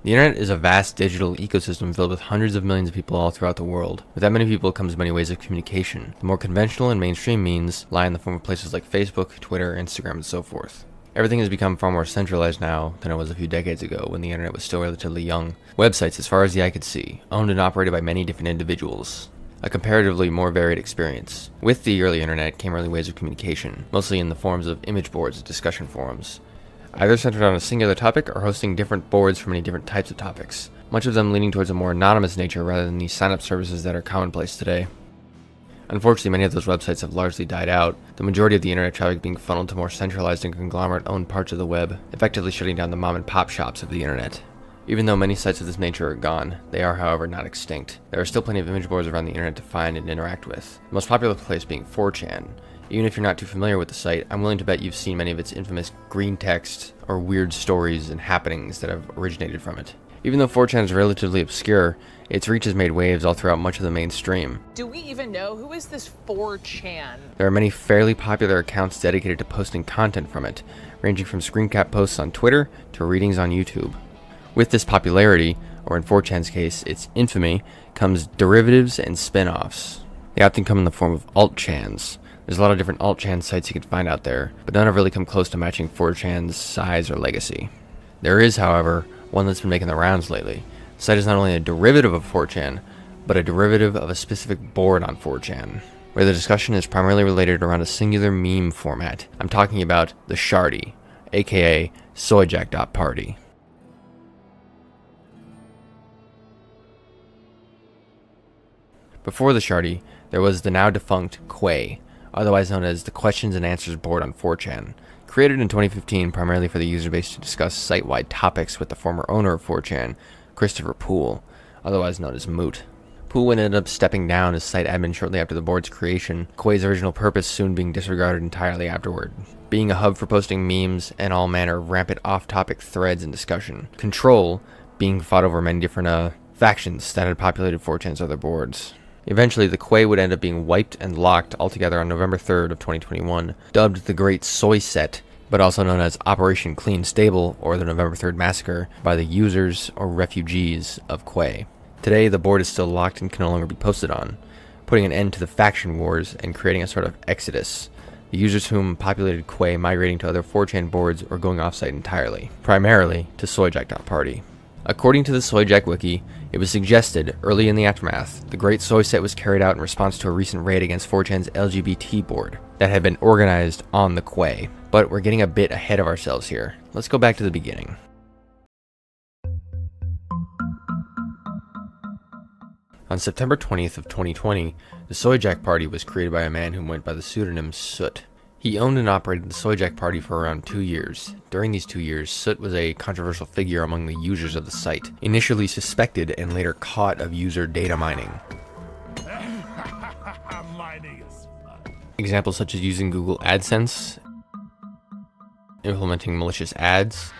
The internet is a vast digital ecosystem filled with hundreds of millions of people all throughout the world. With that many people comes many ways of communication. The more conventional and mainstream means lie in the form of places like Facebook, Twitter, Instagram, and so forth. Everything has become far more centralized now than it was a few decades ago when the internet was still relatively young. Websites, as far as the eye could see, owned and operated by many different individuals. A comparatively more varied experience. With the early internet came early ways of communication, mostly in the forms of image boards and discussion forums, either centered on a singular topic or hosting different boards for many different types of topics, much of them leaning towards a more anonymous nature rather than the sign-up services that are commonplace today. Unfortunately, many of those websites have largely died out, the majority of the internet traffic being funneled to more centralized and conglomerate-owned parts of the web, effectively shutting down the mom-and-pop shops of the internet. Even though many sites of this nature are gone, they are, however, not extinct. There are still plenty of image boards around the internet to find and interact with, the most popular place being 4chan. Even if you're not too familiar with the site, I'm willing to bet you've seen many of its infamous green text or weird stories and happenings that have originated from it. Even though 4chan is relatively obscure, its reach has made waves all throughout much of the mainstream. Do we even know who is this 4chan? There are many fairly popular accounts dedicated to posting content from it, ranging from screen cap posts on Twitter to readings on YouTube. With this popularity, or in 4chan's case, its infamy, comes derivatives and spin-offs. They often come in the form of alt-chans. There's a lot of different alt-chan sites you can find out there, but none have really come close to matching 4chan's size or legacy. There is, however, one that's been making the rounds lately. The site is not only a derivative of 4chan, but a derivative of a specific board on 4chan, where the discussion is primarily related around a singular meme format. I'm talking about the Shardy, aka Soyjak.Party. Before the Shardy, there was the now defunct Quay, otherwise known as the Questions and Answers board on 4chan, created in 2015 primarily for the user base to discuss site-wide topics with the former owner of 4chan, Christopher Poole, otherwise known as Moot. Poole ended up stepping down as site admin shortly after the board's creation, Quay's original purpose soon being disregarded entirely afterward, being a hub for posting memes and all manner of rampant off-topic threads and discussion. Control being fought over many different factions that had populated 4chan's other boards. Eventually, the Quay would end up being wiped and locked altogether on November 3rd of 2021, dubbed the Great Soy Set, but also known as Operation Clean Stable or the November 3rd Massacre by the users or refugees of Quay. Today, the board is still locked and can no longer be posted on, putting an end to the faction wars and creating a sort of exodus, the users whom populated Quay migrating to other 4chan boards or going offsite entirely, primarily to Soyjak.Party. According to the Soyjak Wikii, it was suggested, early in the aftermath, the Great Soy Set was carried out in response to a recent raid against 4chan's LGBT board that had been organized on the Quay. But we're getting a bit ahead of ourselves here. Let's go back to the beginning. On September 20th of 2020, the Soyjak.Party was created by a man who went by the pseudonym Soot. He owned and operated the Soyjak.Party for around 2 years. During these 2 years, Soot was a controversial figure among the users of the site, initially suspected and later caught of user data mining. Mining is fun. Examples such as using Google AdSense, implementing malicious ads,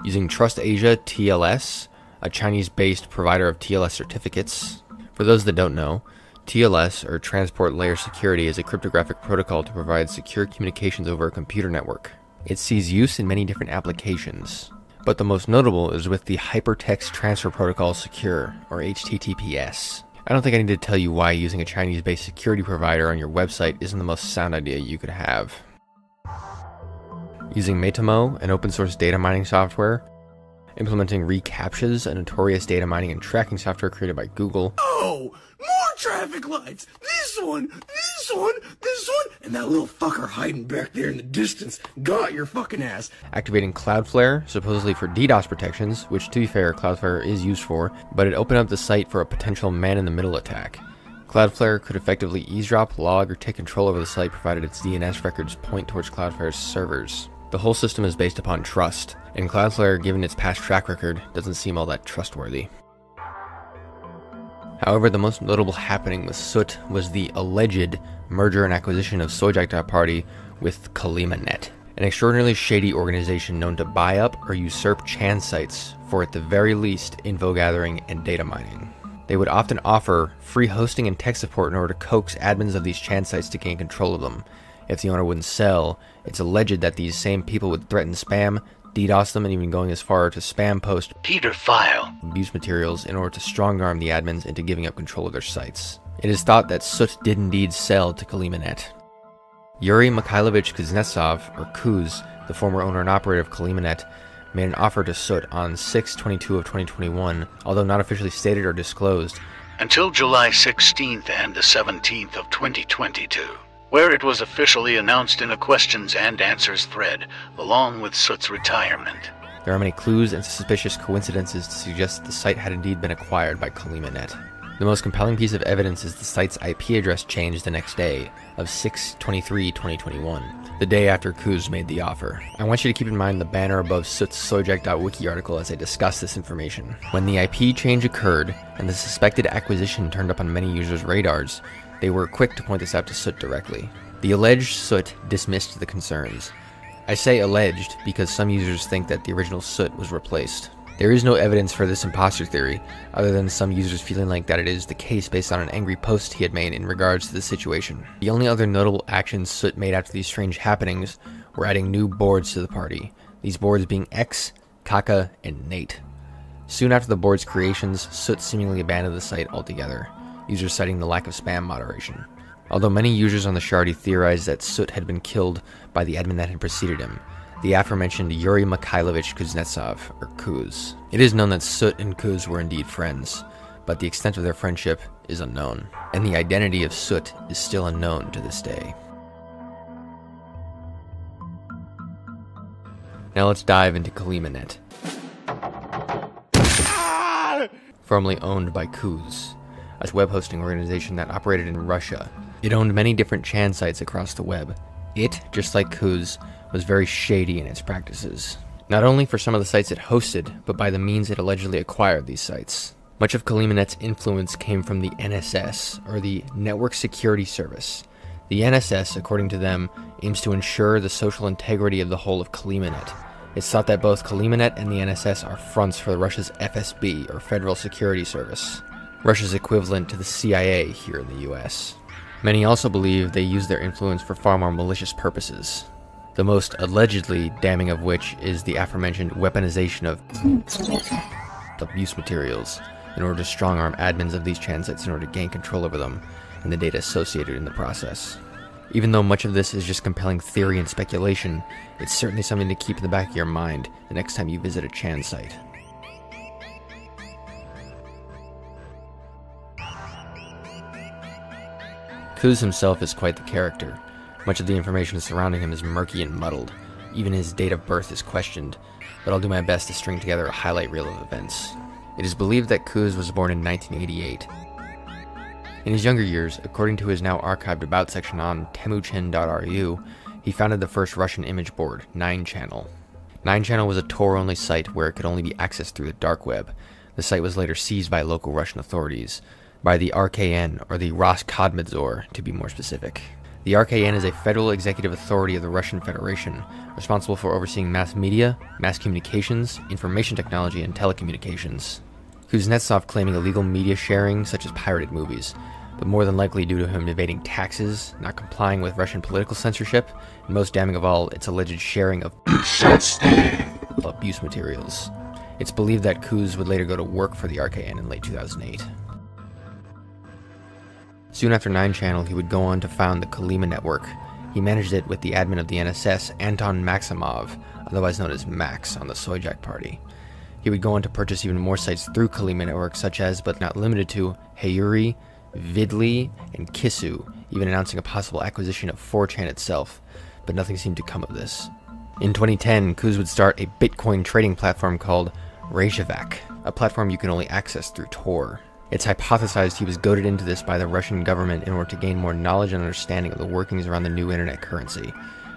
using TrustAsia TLS, a Chinese-based provider of TLS certificates. For those that don't know, TLS, or Transport Layer Security, is a cryptographic protocol to provide secure communications over a computer network. It sees use in many different applications, but the most notable is with the Hypertext Transfer Protocol Secure, or HTTPS. I don't think I need to tell you why using a Chinese-based security provider on your website isn't the most sound idea you could have. Using Metamo, an open-source data mining software, implementing reCAPTCHAs, a notorious data mining and tracking software created by Google. Oh, more traffic lights! This one, this one, this one, and that little fucker hiding back there in the distance got your fucking ass. Activating Cloudflare, supposedly for DDoS protections, which to be fair, Cloudflare is used for, but it opened up the site for a potential man-in-the-middle attack. Cloudflare could effectively eavesdrop, log, or take control over the site provided its DNS records point towards Cloudflare's servers. The whole system is based upon trust, and Cloudflare, given its past track record, doesn't seem all that trustworthy. However, the most notable happening with Soot was the alleged merger and acquisition of Soyjak.Party with KNET, an extraordinarily shady organization known to buy up or usurp Chan sites for, at the very least, info gathering and data mining. They would often offer free hosting and tech support in order to coax admins of these Chan sites to gain control of them. If the owner wouldn't sell, it's alleged that these same people would threaten spam, DDoS them, and even going as far to spam post Peter File abuse materials in order to strong-arm the admins into giving up control of their sites. It is thought that Soot did indeed sell to KNET. Yuri Mikhailovich Kuznetsov, or Kuz, the former owner and operator of KNET, made an offer to Soot on 6/22 of 2021, although not officially stated or disclosed, until July 16th and the 17th of 2022, where it was officially announced in a questions and answers thread, along with Soot's retirement. There are many clues and suspicious coincidences to suggest that the site had indeed been acquired by KNET. The most compelling piece of evidence is the site's IP address change the next day of 6/23/2021, the day after Kuz made the offer. I want you to keep in mind the banner above Soot's Soyjak.Wikii article as I discuss this information. When the IP change occurred and the suspected acquisition turned up on many users' radars, they were quick to point this out to Soot directly. The alleged Soot dismissed the concerns. I say alleged because some users think that the original Soot was replaced. There is no evidence for this imposter theory, other than some users feeling like that it is the case based on an angry post he had made in regards to the situation. The only other notable actions Soot made after these strange happenings were adding new boards to the party, these boards being X, Kaka, and Nate. Soon after the board's creations, Soot seemingly abandoned the site altogether, users citing the lack of spam moderation. Although many users on the Shardy theorized that Soot had been killed by the admin that had preceded him, the aforementioned Yuri Mikhailovich Kuznetsov, or Kuz. It is known that Soot and Kuz were indeed friends, but the extent of their friendship is unknown, and the identity of Soot is still unknown to this day. Now let's dive into KNET. Formerly owned by Kuz, a web hosting organization that operated in Russia. It owned many different Chan sites across the web. It, just like Kuz, was very shady in its practices. Not only for some of the sites it hosted, but by the means it allegedly acquired these sites. Much of KNET's influence came from the NSS, or the Network Security Service. The NSS, according to them, aims to ensure the social integrity of the whole of KNET. It's thought that both KNET and the NSS are fronts for Russia's FSB, or Federal Security Service, Russia's equivalent to the CIA here in the US. Many also believe they use their influence for far more malicious purposes. The most allegedly damning of which is the aforementioned weaponization of abuse materials in order to strong-arm admins of these Chan sites in order to gain control over them and the data associated in the process. Even though much of this is just compelling theory and speculation, it's certainly something to keep in the back of your mind the next time you visit a Chan site. Kuz himself is quite the character. Much of the information surrounding him is murky and muddled. Even his date of birth is questioned, but I'll do my best to string together a highlight reel of events. It is believed that Kuz was born in 1988. In his younger years, according to his now archived about section on temuchin.ru, he founded the first Russian image board, 9channel. 9channel was a Tor-only site where it could only be accessed through the dark web. The site was later seized by local Russian authorities, by the RKN, or the Roskomnadzor to be more specific. The RKN is a federal executive authority of the Russian Federation, responsible for overseeing mass media, mass communications, information technology, and telecommunications. Kuznetsov claiming illegal media sharing, such as pirated movies, but more than likely due to him evading taxes, not complying with Russian political censorship, and most damning of all, its alleged sharing of abuse materials. It's believed that Kuz would later go to work for the RKN in late 2008. Soon after 9channel, he would go on to found the Kalima network. He managed it with the admin of the NSS, Anton Maximov, otherwise known as Max, on the Soyjak.Party. He would go on to purchase even more sites through Kalima network, such as, but not limited to, Heyuri, Vidly, and Kisu, even announcing a possible acquisition of 4chan itself, but nothing seemed to come of this. In 2010, Kuz would start a Bitcoin trading platform called Reykjavik, a platform you can only access through Tor. It's hypothesized he was goaded into this by the Russian government in order to gain more knowledge and understanding of the workings around the new internet currency.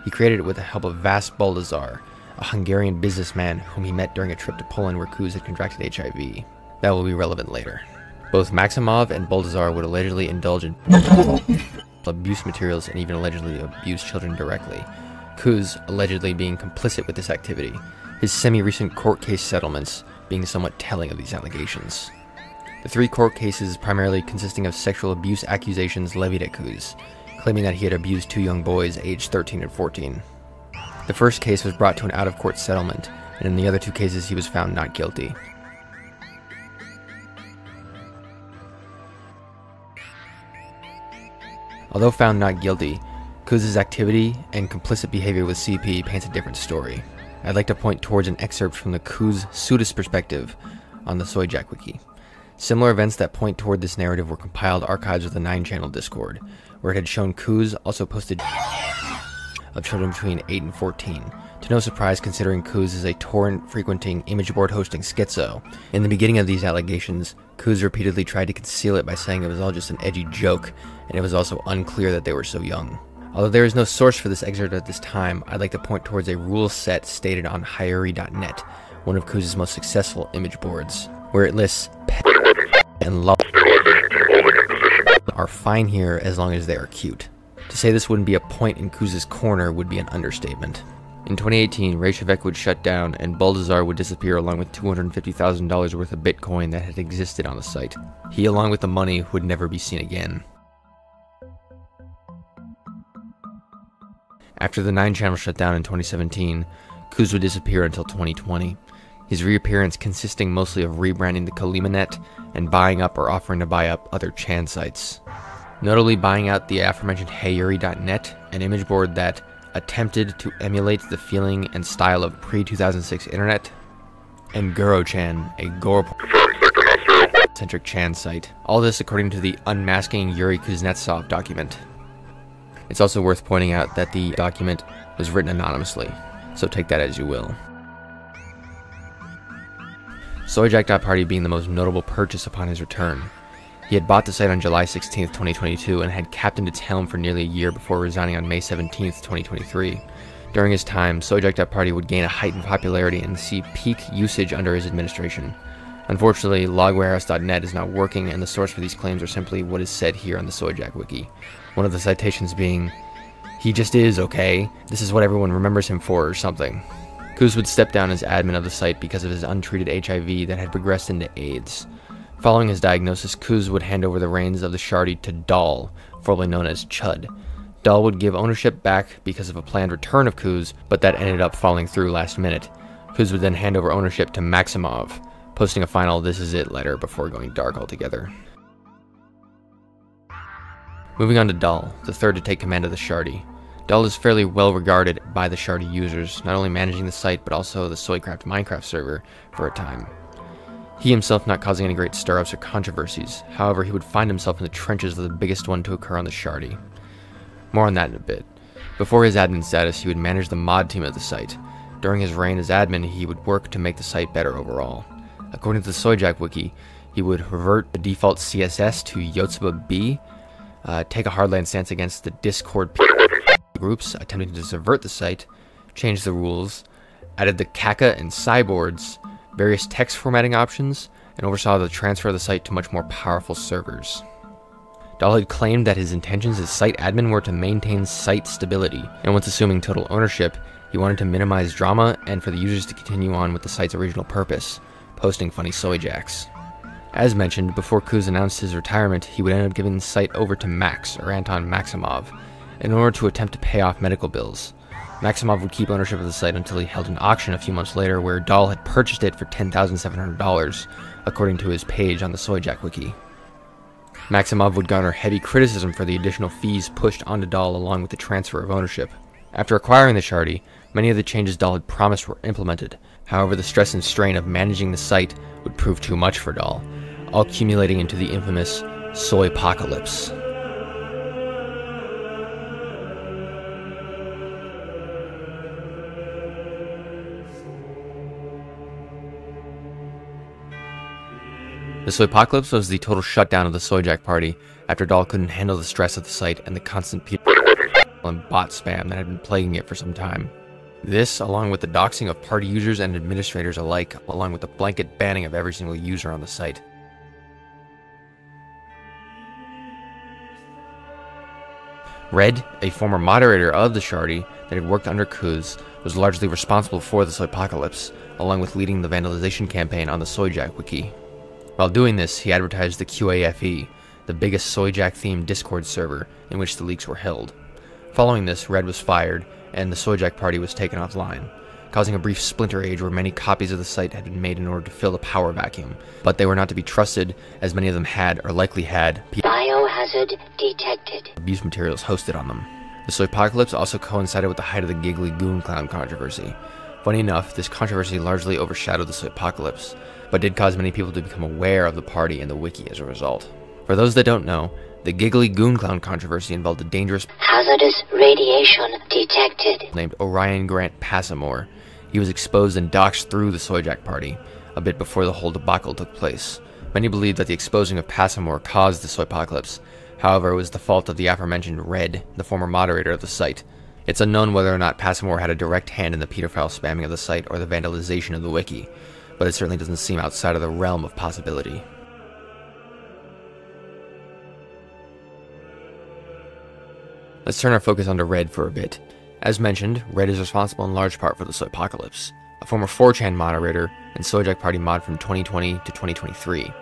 He created it with the help of Vas Baldazar, a Hungarian businessman whom he met during a trip to Poland where Kuz had contracted HIV. That will be relevant later. Both Maximov and Baldazar would allegedly indulge in abuse materials and even allegedly abuse children directly, Kuz allegedly being complicit with this activity, his semi-recent court case settlements being somewhat telling of these allegations. The 3 court cases primarily consisting of sexual abuse accusations levied at Kuz, claiming that he had abused 2 young boys aged 13 and 14. The first case was brought to an out-of-court settlement, and in the other 2 cases he was found not guilty. Although found not guilty, Quay's activity and complicit behavior with CP paints a different story. I'd like to point towards an excerpt from the Quay's pseudous perspective on the Soyjak Wiki. Similar events that point toward this narrative were compiled archives of the 9-channel Discord, where it had shown Quay also posted of children between 8 and 14. To no surprise, considering Quay is a torrent-frequenting, imageboard-hosting schizo. In the beginning of these allegations, Quay repeatedly tried to conceal it by saying it was all just an edgy joke, and it was also unclear that they were so young. Although there is no source for this excerpt at this time, I'd like to point towards a rule set stated on Hayuri.net, one of Quay's most successful image boards, where it lists and love are fine here as long as they are cute. To say this wouldn't be a point in Quay's corner would be an understatement. In 2018, Reykjavik would shut down and Baldazar would disappear along with $250,000 worth of Bitcoin that had existed on the site. He, along with the money, would never be seen again. After the 9-channel shut down in 2017, Quay would disappear until 2020. His reappearance consisting mostly of rebranding the KalimaNet and buying up or offering to buy up other Chan sites. Notably buying out the aforementioned Hayuri.net, an image board that attempted to emulate the feeling and style of pre-2006 internet, and Goro-chan, a Goro-centric Chan site. All this according to the Unmasking Yuri Kuznetsov document. It's also worth pointing out that the document was written anonymously, so take that as you will. Soyjak.Party being the most notable purchase upon his return. He had bought the site on July 16, 2022 and had captained its helm for nearly a year before resigning on May 17, 2023. During his time, Soyjak.Party would gain a heightened popularity and see peak usage under his administration. Unfortunately, logwarehouse.net is not working, and the source for these claims are simply what is said here on the Soyjak Wiki. One of the citations being, "He just is, okay? This is what everyone remembers him for," or something. Quay would step down as admin of the site because of his untreated HIV that had progressed into AIDS. Following his diagnosis, Quay would hand over the reins of the Shardy to Dahl, formerly known as Chud. Dahl would give ownership back because of a planned return of Quay, but that ended up falling through last minute. Quay would then hand over ownership to Maximov, posting a final "this is it" letter before going dark altogether. Moving on to Dahl, the third to take command of the Shardy. Dahl is fairly well regarded by the Shardy users, not only managing the site but also the Soycraft Minecraft server for a time. He himself not causing any great stir-ups or controversies, however he would find himself in the trenches of the biggest one to occur on the Shardy. More on that in a bit. Before his admin status, he would manage the mod team of the site. During his reign as admin, he would work to make the site better overall. According to the Soyjak Wiki, he would revert the default CSS to Yotsuba B, take a hardline stance against the Discord groups attempting to subvert the site, change the rules, added the Kaka and Cyborgs, various text formatting options, and oversaw the transfer of the site to much more powerful servers. Dahl had claimed that his intentions as site admin were to maintain site stability, and once assuming total ownership, he wanted to minimize drama and for the users to continue on with the site's original purpose, posting funny Soyjaks. As mentioned, before Quay announced his retirement, he would end up giving the site over to Max, or Anton Maximov, in order to attempt to pay off medical bills. Maximov would keep ownership of the site until he held an auction a few months later where Dahl had purchased it for $10,700, according to his page on the Soyjak Wiki. Maximov would garner heavy criticism for the additional fees pushed onto Dahl along with the transfer of ownership. After acquiring the Shardy, many of the changes Dahl had promised were implemented. However, the stress and strain of managing the site would prove too much for Dahl, all accumulating into the infamous Soypocalypse. The Soypocalypse was the total shutdown of the Soyjak.Party after Dahl couldn't handle the stress of the site and the constant people and bot spam that had been plaguing it for some time. This, along with the doxing of party users and administrators alike, along with the blanket banning of every single user on the site. Red, a former moderator of the Shardy that had worked under Quay, was largely responsible for the Soypocalypse, along with leading the vandalization campaign on the Soyjak Wiki. While doing this, he advertised the QAFE, the biggest Soyjak-themed Discord server in which the leaks were held. Following this, Red was fired, and the Soyjak.Party was taken offline. causing a brief splinter age where many copies of the site had been made in order to fill the power vacuum, but they were not to be trusted as many of them had, or likely had, biohazard detected abuse materials hosted on them. The Soypocalypse also coincided with the height of the Giggly Goon Clown controversy. Funny enough, this controversy largely overshadowed the Soypocalypse, but did cause many people to become aware of the party and the wiki as a result. For those that don't know, the Giggly Goon Clown controversy involved a dangerous hazardous radiation detected named Orion Grant Passamore. He was exposed and doxed through the Soyjak.Party, a bit before the whole debacle took place. Many believe that the exposing of Passamore caused the Soypocalypse. However, it was the fault of the aforementioned Red, the former moderator of the site. It's unknown whether or not Passamore had a direct hand in the pedophile spamming of the site or the vandalization of the wiki, but it certainly doesn't seem outside of the realm of possibility. Let's turn our focus onto Red for a bit. As mentioned, Red is responsible in large part for the Soypocalypse, a former 4chan moderator and Soyjak.Party mod from 2020 to 2023.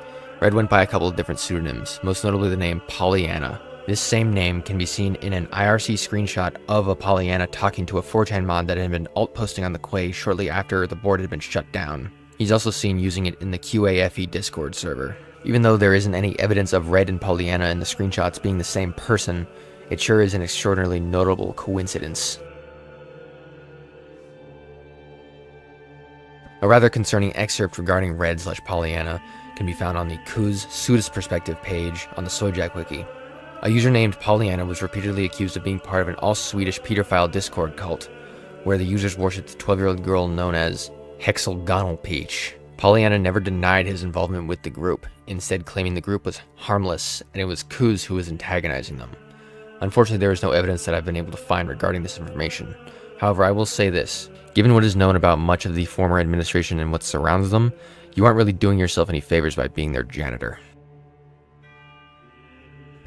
Red went by a couple of different pseudonyms, most notably the name Paliana. This same name can be seen in an IRC screenshot of a Paliana talking to a 4chan mod that had been alt-posting on the Quay shortly after the board had been shut down. He's also seen using it in the QAFE Discord server. Even though there isn't any evidence of Red and Paliana in the screenshots being the same person, it sure is an extraordinarily notable coincidence. A rather concerning excerpt regarding Red/Paliana can be found on the Kuz Sudis Perspective page on the Soyjak Wiki. A user named Paliana was repeatedly accused of being part of an all-Swedish pedophile Discord cult, where the users worshipped a 12-year-old girl known as Hexagonal Peach. Paliana never denied his involvement with the group, instead claiming the group was harmless and it was Kuz who was antagonizing them. Unfortunately, there is no evidence that I've been able to find regarding this information. However, I will say this. Given what is known about much of the former administration and what surrounds them, you aren't really doing yourself any favors by being their janitor.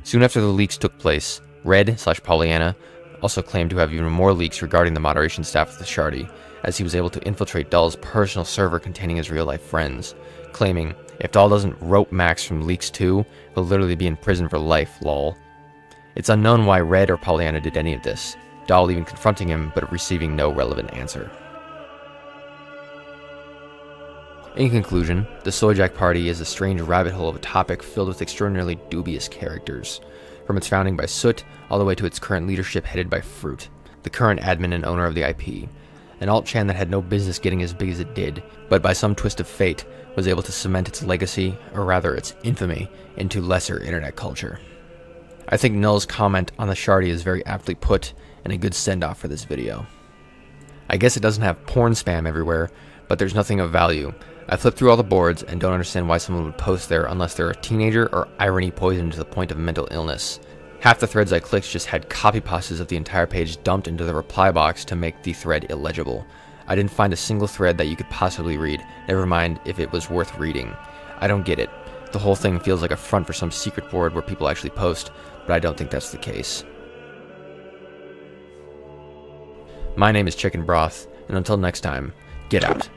Soon after the leaks took place, Red/Paliana also claimed to have even more leaks regarding the moderation staff of the Shardy, as he was able to infiltrate Dahl's personal server containing his real-life friends, claiming, if Dahl doesn't rope Max from leaks 2, he'll literally be in prison for life, lol. It's unknown why Red or Paliana did any of this, Dahl even confronting him but receiving no relevant answer. In conclusion, the Soyjak.Party is a strange rabbit hole of a topic filled with extraordinarily dubious characters, from its founding by Soot all the way to its current leadership headed by Fruit, the current admin and owner of the IP, an alt-chan that had no business getting as big as it did, but by some twist of fate was able to cement its legacy, or rather its infamy, into lesser internet culture. I think Null's comment on the Shardy is very aptly put and a good send-off for this video. I guess it doesn't have porn spam everywhere, but there's nothing of value. I flipped through all the boards and don't understand why someone would post there unless they're a teenager or irony poisoned to the point of mental illness. Half the threads I clicked just had copy pastes of the entire page dumped into the reply box to make the thread illegible. I didn't find a single thread that you could possibly read, never mind if it was worth reading. I don't get it. The whole thing feels like a front for some secret board where people actually post, but I don't think that's the case. My name is Chicken Broth, and until next time, get out.